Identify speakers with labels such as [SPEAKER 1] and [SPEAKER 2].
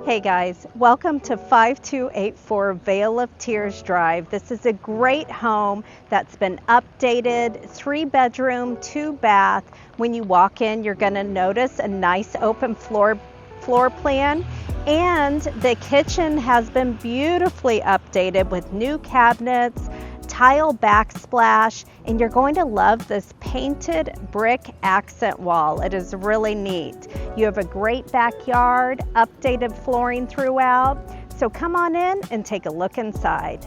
[SPEAKER 1] Hey guys, welcome to 5284 Vale of Tears Drive. This is a great home that's been updated, 3-bedroom, 2-bath. When you walk in, you're going to notice a nice open floor plan, and the kitchen has been beautifully updated with new cabinets, tile backsplash, and you're going to love this painted brick accent wall. It is really neat. You have a great backyard, updated flooring throughout. So come on in and take a look inside.